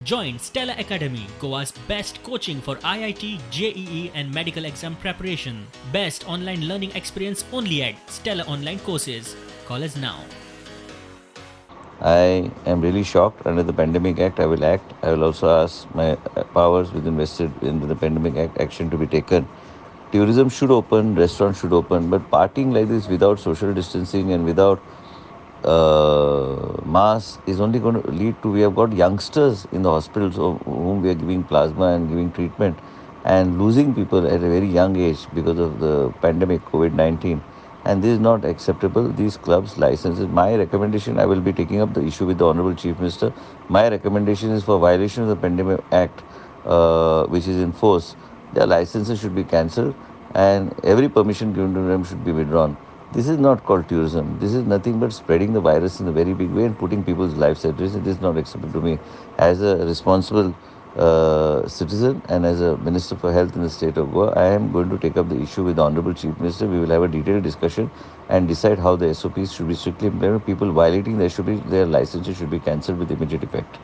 Join Stella Academy, Goa's best coaching for IIT, JEE and medical exam preparation. Best online learning experience only at Stella Online Courses. Call us now. I am really shocked. Under the Pandemic Act, I will act. I will also ask my powers within vested in the Pandemic Act action to be taken. Tourism should open, restaurants should open, but partying like this without social distancing and without mass is only going to lead to, we have got youngsters in the hospitals whom we are giving plasma and giving treatment and losing people at a very young age because of the pandemic COVID-19. And this is not acceptable. These clubs licenses, my recommendation, I will be taking up the issue with the Honorable Chief Minister. My recommendation is for violation of the Pandemic Act, which is in force, their licenses should be cancelled and every permission given to them should be withdrawn. This is not called tourism. This is nothing but spreading the virus in a very big way and putting people's lives at risk. It is not acceptable to me. As a responsible citizen and as a Minister for Health in the state of Goa, I am going to take up the issue with the Honorable Chief Minister. We will have a detailed discussion and decide how the SOPs should be strictly implemented. People violating the SOPs, their licenses should be cancelled with immediate effect.